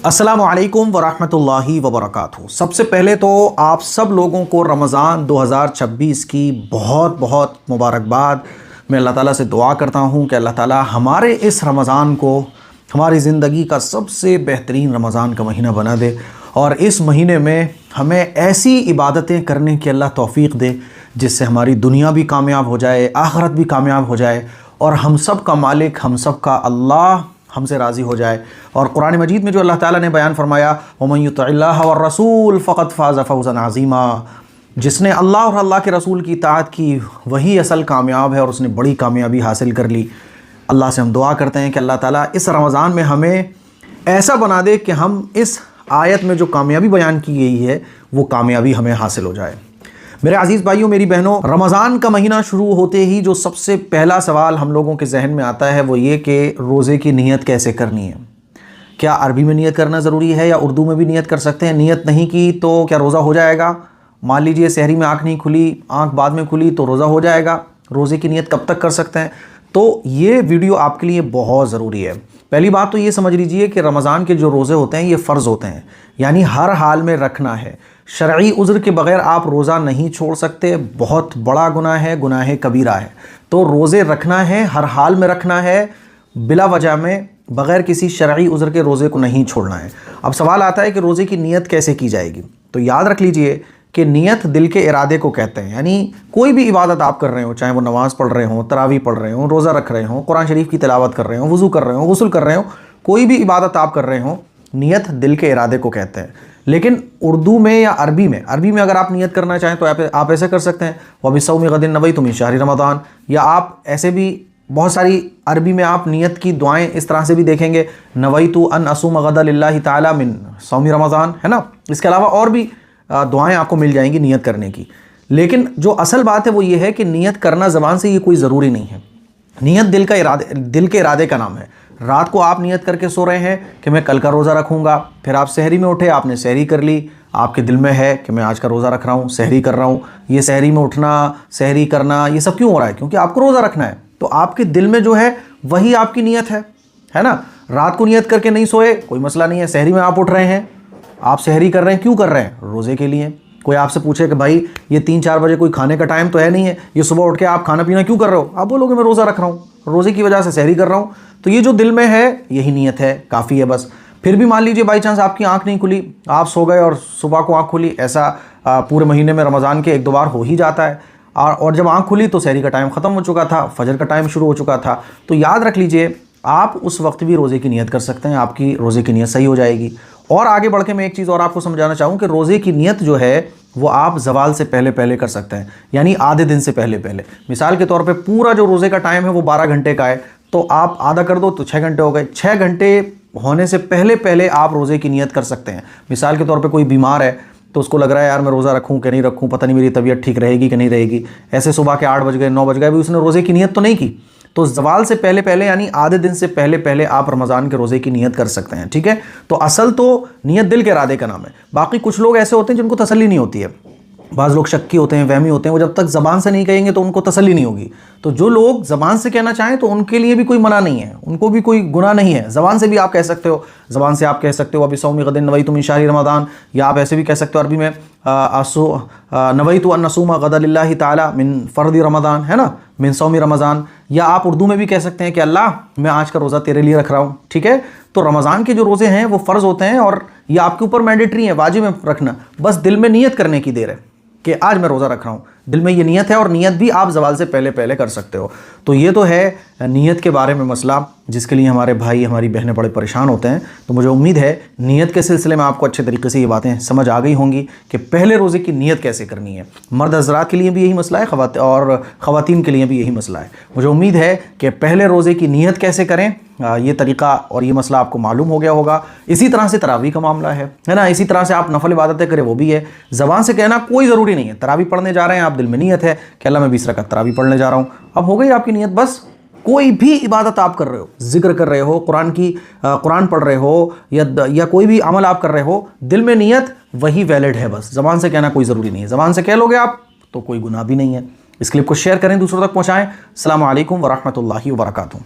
अस्सलामु अलैकुम वरहमतुल्लाहि वबरकातुहू। सबसे पहले तो आप सब लोगों को रमज़ान 2026 की बहुत बहुत मुबारकबाद। मैं अल्लाह ताला से दुआ करता हूँ कि अल्लाह ताला हमारे इस रमज़ान को हमारी ज़िंदगी का सबसे बेहतरीन रमज़ान का महीना बना दे और इस महीने में हमें ऐसी इबादतें करने की अल्लाह तौफ़ीक़ दे जिससे हमारी दुनिया भी कामयाब हो जाए, आखिरत भी कामयाब हो जाए और हम सब का मालिक, हम सब का अल्लाह हमसे राज़ी हो जाए। और कुरान मजीद में जो अल्लाह ताला ने बयान फरमाया, वमन युतिइल्लाह वर रसूल फ़क़द फ़ाज़ फ़ौज़न अज़ीमा, जिसने अल्लाह और अल्लाह के रसूल की इताअत की वही असल कामयाब है और उसने बड़ी कामयाबी हासिल कर ली। अल्लाह से हम दुआ करते हैं कि अल्लाह ताला इस रमज़ान में हमें ऐसा बना दे कि हम इस आयत में जो कामयाबी बयान की गई है वो कामयाबी हमें हासिल हो जाए। मेरे अज़ीज़ भाइयों, मेरी बहनों, रमज़ान का महीना शुरू होते ही जो सबसे पहला सवाल हम लोगों के जहन में आता है वो ये कि रोज़े की नीयत कैसे करनी है। क्या अरबी में नीयत करना ज़रूरी है या उर्दू में भी नीयत कर सकते हैं? नीयत नहीं की तो क्या रोज़ा हो जाएगा? मान लीजिए सहरी में आँख नहीं खुली, आँख बाद में खुली तो रोज़ा हो जाएगा। रोज़े की नीयत कब तक कर सकते हैं? तो ये वीडियो आपके लिए बहुत ज़रूरी है। पहली बात तो ये समझ लीजिए कि रमज़ान के जो रोज़े होते हैं ये फ़र्ज़ होते हैं, यानी हर हाल में रखना है। शरई उज़्र के बग़ैर आप रोज़ा नहीं छोड़ सकते, बहुत बड़ा गुनाह है, गुनाह कबीरा है। तो रोज़े रखना है, हर हाल में रखना है, बिला वजह में बग़ैर किसी शरई उज़्र के रोज़े को नहीं छोड़ना है। अब सवाल आता है कि रोज़े की नीयत कैसे की जाएगी। तो याद रख लीजिए कि नीयत दिल के इरादे को कहते हैं, यानी कोई भी इबादत आप कर रहे हो, चाहे वो नमाज़ पढ़ रहे हो, तरावी पढ़ रहे हो, रोज़ा रख रहे हो, कुरान शरीफ की तिलावत कर रहे हो, वज़ू कर रहे हो, गुस्ल कर रहे हो, कोई भी इबादत आप कर रहे हो, नीयत दिल के इरादे को कहते हैं। लेकिन उर्दू में या अरबी में अगर आप नियत करना चाहें तो आप ऐसे कर सकते हैं, वबिस्सौमि गदिन नवैतु मिन शहरि रमज़ान, या आप ऐसे भी बहुत सारी अरबी में आप नियत की दुआएं इस तरह से भी देखेंगे, नवैतु अन असुम गदा लिल्लाहि ताला मिन सौमि रमज़ान, है ना। इसके अलावा और भी दुआएं आपको मिल जाएंगी नियत करने की। लेकिन जो असल बात है वो ये है कि नियत करना ज़बान से ये कोई ज़रूरी नहीं है। नियत दिल के इरादे का नाम है। रात को आप नियत करके सो रहे हैं कि मैं कल का रोज़ा रखूँगा, फिर आप सहरी में उठे, आपने सहरी कर ली, आपके दिल में है कि मैं आज का रोज़ा रख रहा हूँ, सहरी कर रहा हूँ। ये सहरी में उठना, सहरी करना, ये सब क्यों हो रहा है? क्योंकि आपको रोज़ा रखना है। तो आपके दिल में जो है वही आपकी नियत है ना। रात को नियत करके नहीं सोए, कोई मसला नहीं है। सहरी में आप उठ रहे हैं, आप सहरी कर रहे हैं, क्यों कर रहे हैं? रोज़े के लिए। कोई आपसे पूछे कि भाई ये 3-4 बजे कोई खाने का टाइम तो है नहीं है, ये सुबह उठ के आप खाना पीना क्यों कर रहे हो? आप बोलोगे मैं रोज़ा रख रहा हूँ, रोज़े की वजह से सहरी कर रहा हूँ। तो ये जो दिल में है यही नियत है, काफ़ी है बस। फिर भी मान लीजिए बाई चांस आपकी आंख नहीं खुली, आप सो गए और सुबह को आंख खुली, ऐसा पूरे महीने में रमज़ान के 1-2 बार हो ही जाता है। और जब आंख खुली तो सहरी का टाइम ख़त्म हो चुका था, फजर का टाइम शुरू हो चुका था। तो याद रख लीजिए आप उस वक्त भी रोज़े की नियत कर सकते हैं, आपकी रोज़े की नियत सही हो जाएगी। और आगे बढ़ के मैं एक चीज़ और आपको समझाना चाहूँ कि रोज़े की नियत जो है वो आप ज़वाल से पहले पहले कर सकते हैं, यानी आधे दिन से पहले पहले। मिसाल के तौर पे पूरा जो रोज़े का टाइम है वो 12 घंटे का है, तो आप आधा कर दो तो 6 घंटे हो गए। 6 घंटे होने से पहले पहले आप रोज़े की नियत कर सकते हैं। मिसाल के तौर पे कोई बीमार है तो उसको लग रहा है यार मैं रोज़ा रखूँ कि नहीं रखूँ, पता नहीं मेरी तबीयत ठीक रहेगी कि नहीं रहेगी। ऐसे सुबह के 8 बज गए, 9 बज गए, भी उसने रोज़े की नियत तो नहीं की। तो ज़वाल से पहले पहले यानी आधे दिन से पहले पहले आप रमज़ान के रोज़े की नियत कर सकते हैं, ठीक है। तो असल तो नियत दिल के इरादे का नाम है। बाकी कुछ लोग ऐसे होते हैं जिनको तसल्ली नहीं होती है। बाज़ लोग शक्की होते हैं, वहमी होते हैं, वो जब तक ज़बान से नहीं कहेंगे तो उनको तसल्ली नहीं होगी। तो जो लोग ज़बान से कहना चाहें तो उनके लिए भी कोई मना नहीं है, उनको भी कोई गुनाह नहीं है। ज़बान से भी आप कह सकते हो, ज़बान से आप कह सकते हो वबिस्सौमि गदिन नवैतु मिन शहरि रमज़ान, या आप ऐसे भी कह सकते हो अरबी में नवैतु अन असुम गदा लिल्लाहि ताला मिन फ़र्दि रमज़ान, है ना, मिन सौमि रमज़ान। या आप उर्दू में भी कह सकते हैं कि अल्लाह मैं आज का रोज़ा तेरे लिए रख रहा हूँ, ठीक है। तो रमज़ान के जो रोज़े हैं वो फ़र्ज़ होते हैं और ये आपके ऊपर मैंडेटरी है, वाजिब है रखना। बस दिल में नियत करने की देर है कि आज मैं रोज़ा रख रहा हूँ, दिल में ये नियत है। और नियत भी आप ज़वाल से पहले पहले कर सकते हो। तो ये तो है नियत के बारे में मसला, जिसके लिए हमारे भाई हमारी बहनें बड़े परेशान होते हैं। तो मुझे उम्मीद है नियत के सिलसिले में आपको अच्छे तरीके से ये बातें समझ आ गई होंगी कि पहले रोज़े की नियत कैसे करनी है। मर्द हज़रात के लिए भी यही मसला है और ख़वातीन के लिए भी यही मसला है। मुझे उम्मीद है कि पहले रोज़े की नियत कैसे करें ये तरीक़ा और ये मसला आपको मालूम हो गया होगा। इसी तरह से तरावी का मामला है ना, इसी तरह से आप नफल इबादतें करें वो भी है। ज़बान से कहना कोई ज़रूरी नहीं है। तरावी पढ़ने जा रहे हैं आप, दिल में नियत है कि अल्लाह मैं 20 रकात तरावी पढ़ने जा रहा हूँ, अब हो गई आपकी नियत। बस कोई भी इबादत आप कर रहे हो, जिक्र कर रहे हो, कुरान पढ़ रहे हो या कोई भी अमल आप कर रहे हो, दिल में नियत वही वैलिड है। बस ज़बान से कहना कोई ज़रूरी नहीं है। ज़बान से कह लोगे आप तो कोई गुनाह भी नहीं है। इस क्लिप को शेयर करें, दूसरों तक पहुँचाएँ। अस्सलामु अलैकुम वरहमतुल्लाहि वबरकातुहू।